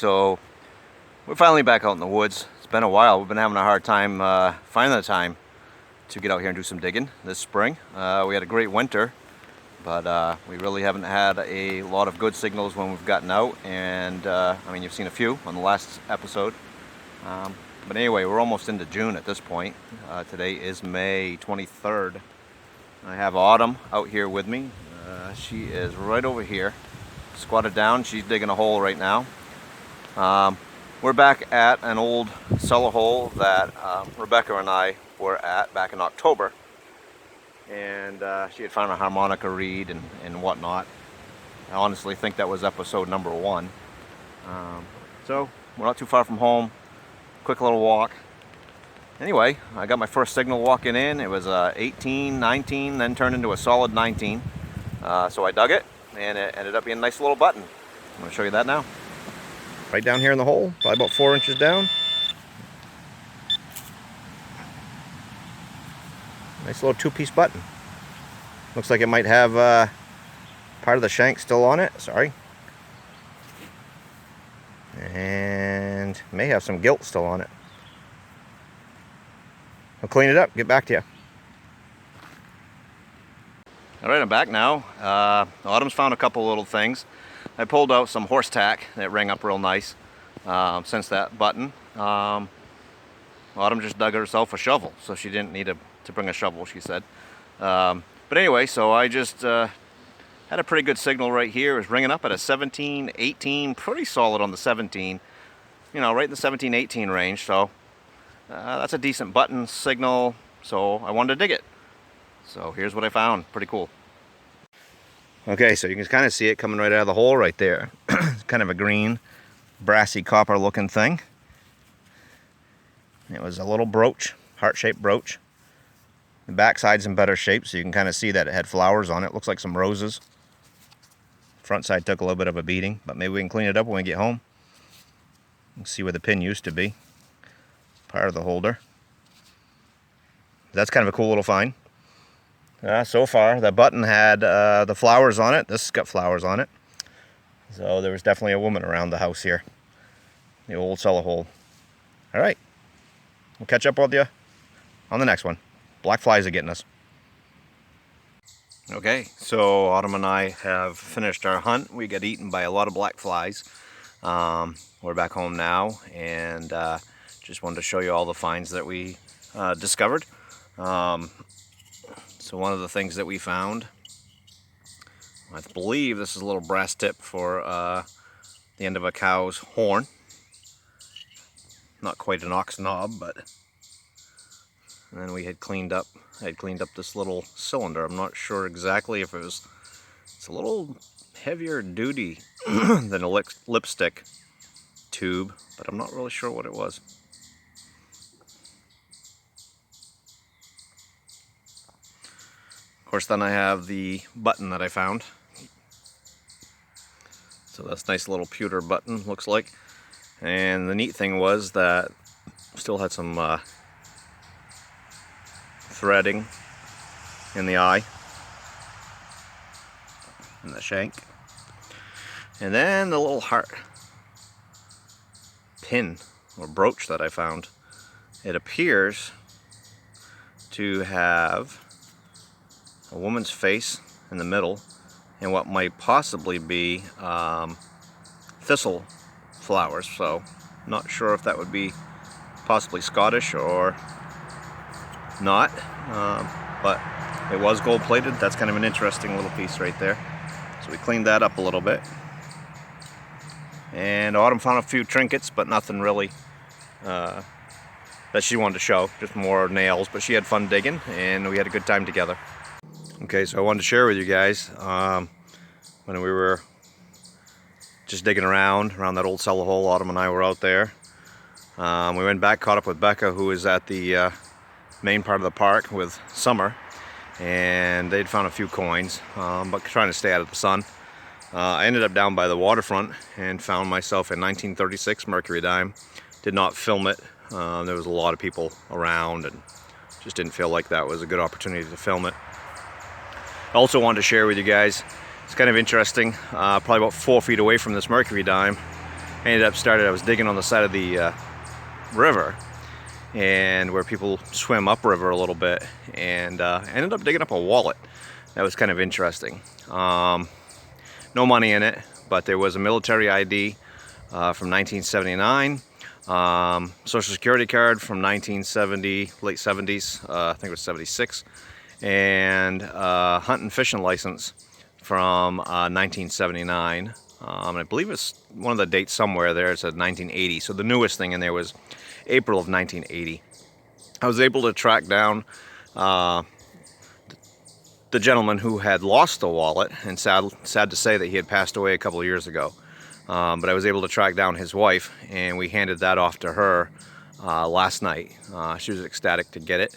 so we're finally back out in the woods. It's been a while. We've been having a hard time finding the time to get out here and do some digging this spring. We had a great winter, but we really haven't had a lot of good signals when we've gotten out, and I mean, you've seen a few on the last episode. But anyway, we're almost into June at this point. Today is May 23rd. I have Autumn out here with me. She is right over here, squatted down. She's digging a hole right now. We're back at an old cellar hole that Rebecca and I were at back in October. And she had found a harmonica reed and whatnot. I honestly think that was episode number 1. So we're not too far from home. Quick little walk. Anyway, I got my first signal walking in. It was 18, 19, then turned into a solid 19. So I dug it, and it ended up being a nice little button. I'm going to show you that now. Right down here in the hole, probably about 4 inches down. Nice little 2-piece button. Looks like it might have part of the shank still on it. Sorry. And may have some gilt still on it. I'll clean it up, get back to you. Alright, I'm back now. Autumn's found a couple little things. I pulled out some horse tack that rang up real nice since that button. Autumn just dug herself a shovel, so she didn't need to bring a shovel, she said. But anyway, so I just had a pretty good signal right here. It was ringing up at a 17, 18, pretty solid on the 17. You know, right in the 17, 18 range. So that's a decent button signal, so I wanted to dig it. So here's what I found. Pretty cool. Okay, so you can kind of see it coming right out of the hole right there. It's kind of a green, brassy copper looking thing. It was a little brooch, heart-shaped brooch. The backside's in better shape, so you can kind of see that it had flowers on it. Looks like some roses. Front side took a little bit of a beating, but maybe we can clean it up when we get home. Let's see where the pin used to be. Part of the holder. That's kind of a cool little find. So far, the button had the flowers on it. This has got flowers on it. So there was definitely a woman around the house here. The old cellar hole. All right. We'll catch up with you on the next one. Black flies are getting us. Okay, so Autumn and I have finished our hunt. We got eaten by a lot of black flies. We're back home now, and just wanted to show you all the finds that we discovered. So one of the things that we found, I believe this is a little brass tip for the end of a cow's horn. Not quite an ox knob, but. And then we had cleaned up this little cylinder. I'm not sure exactly if it's a little heavier duty than a lipstick tube, but I'm not really sure what it was. Of course, then I have the button that I found. So that's a nice little pewter button, looks like. And the neat thing was that still had some threading in the eye and the shank, and then the little heart pin or brooch that I found. It appears to have a woman's face in the middle and what might possibly be thistle flowers, so not sure if that would be possibly Scottish or not, but it was gold plated. That's kind of an interesting little piece right there. So we cleaned that up a little bit, and Autumn found a few trinkets, but nothing really that she wanted to show, just more nails, but she had fun digging and we had a good time together. Okay, so I wanted to share with you guys when we were just digging around that old cellar hole. Autumn and I were out there. We went back, caught up with Beka, who is at the main part of the park with Summer, and they'd found a few coins, but trying to stay out of the sun. I ended up down by the waterfront and found myself a 1936 mercury dime. Did not film it. There was a lot of people around and just didn't feel like that was a good opportunity to film it. I also wanted to share with you guys, it's kind of interesting, probably about 4 feet away from this mercury dime, I was digging on the side of the river, and where people swim upriver a little bit, and ended up digging up a wallet. That was kind of interesting. No money in it, but there was a military ID from 1979, Social Security card from 1970, late 70s, I think it was 76, and hunt and fishing license from 1979. I believe it's one of the dates somewhere there. It said 1980. So the newest thing in there was April of 1980. I was able to track down the gentleman who had lost the wallet, and sad to say that he had passed away a couple of years ago. But I was able to track down his wife, and we handed that off to her last night. She was ecstatic to get it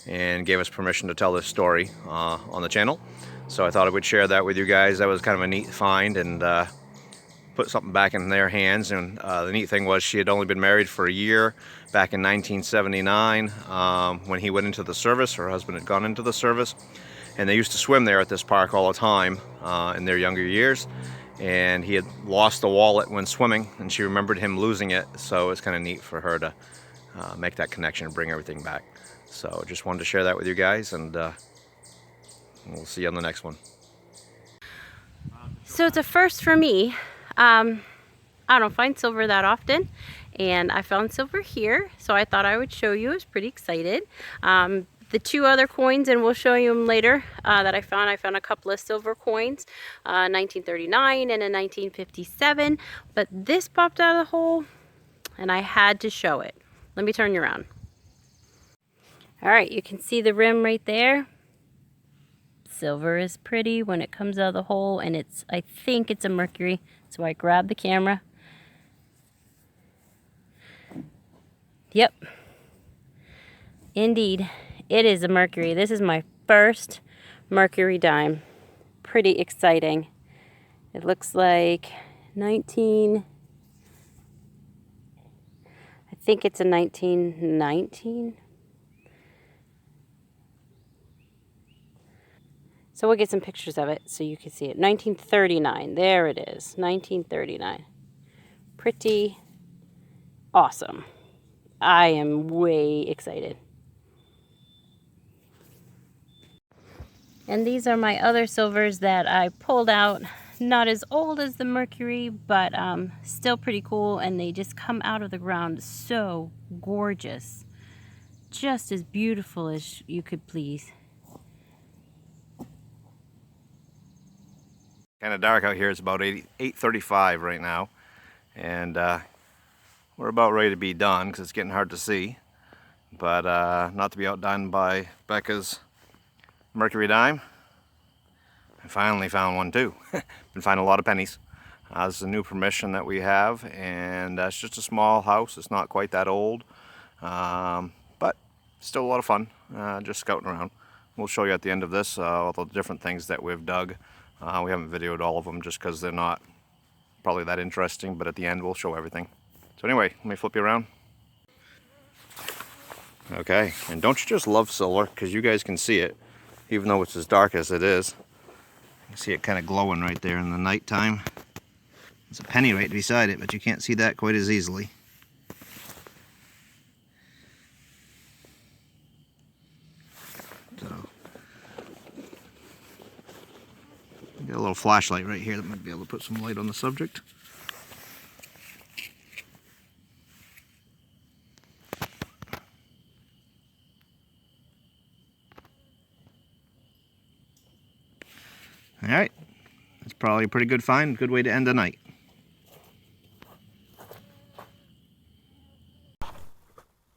and gave us permission to tell this story on the channel. So I thought I would share that with you guys. That was kind of a neat find, and put something back in their hands. And the neat thing was, she had only been married for a year back in 1979 when he went into the service. Her husband had gone into the service, and they used to swim there at this park all the time in their younger years. And he had lost the wallet when swimming, and she remembered him losing it. So it's kind of neat for her to make that connection and bring everything back. So just wanted to share that with you guys, and we'll see you on the next one. So it's a first for me. I don't find silver that often, and I found silver here, so I thought I would show you. I was pretty excited. The two other coins, and we'll show you them later, that I found a couple of silver coins, 1939 and a 1957, but this popped out of the hole, and I had to show it. Let me turn you around. All right, you can see the rim right there. Silver is pretty when it comes out of the hole, and I think it's a mercury, so I grabbed the camera. Yep, indeed, it is a mercury. This is my first mercury dime. Pretty exciting. It looks like I think it's a 1919. So we'll get some pictures of it so you can see it. 1939, there it is, 1939. Pretty awesome. I am way excited. And these are my other silvers that I pulled out. Not as old as the mercury, but still pretty cool, and they just come out of the ground so gorgeous. Just as beautiful as you could please. Kind of dark out here. It's about 8:35 right now, and we're about ready to be done because it's getting hard to see, but not to be outdone by Beka's mercury dime. I finally found one too. Been finding a lot of pennies. This is a new permission that we have, and it's just a small house. It's not quite that old, but still a lot of fun, just scouting around. We'll show you at the end of this all the different things that we've dug. We haven't videoed all of them just because they're not probably that interesting, but at the end we'll show everything. So anyway, let me flip you around. Okay, and don't you just love silver? Because you guys can see it, even though it's as dark as it is. You can see it kind of glowing right there in the nighttime. There's a penny right beside it, but you can't see that quite as easily. So, got a little flashlight right here that might be able to put some light on the subject. Alright, that's probably a pretty good find, good way to end the night.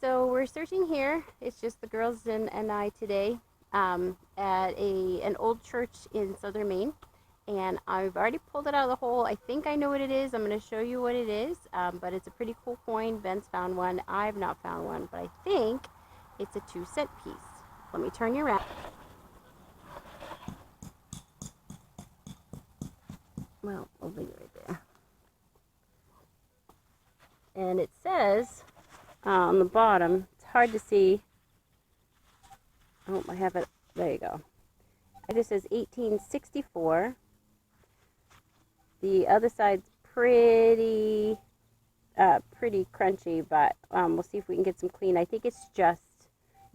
So we're searching here. It's just the girls and I today at an old church in southern Maine. And I've already pulled it out of the hole. I think I know what it is. I'm going to show you what it is. But it's a pretty cool coin. Ben's found one. I've not found one, but I think it's a 2-cent piece. Let me turn you around. Well, I'll leave it right there. And it says on the bottom, it's hard to see. Oh, I have it. There you go. It just says 1864. The other side's pretty pretty crunchy, but we'll see if we can get some clean. I think it's just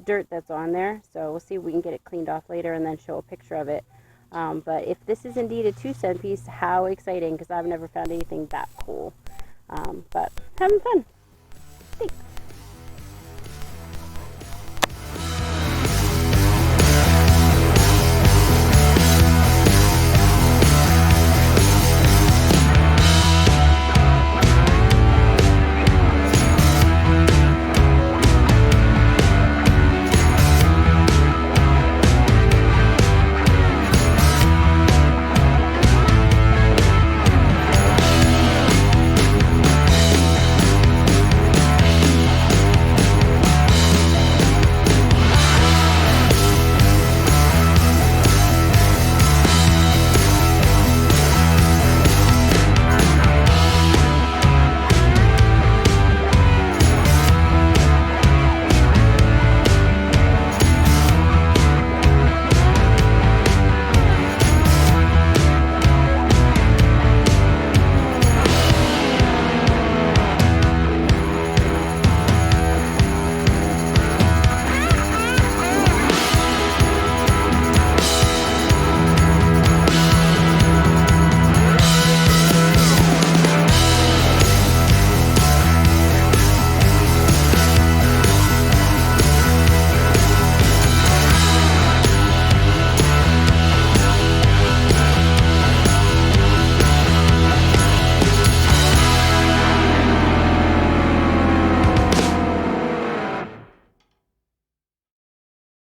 dirt that's on there, so we'll see if we can get it cleaned off later and then show a picture of it. But if this is indeed a 2-cent piece, how exciting, because I've never found anything that cool. But having fun. Thanks.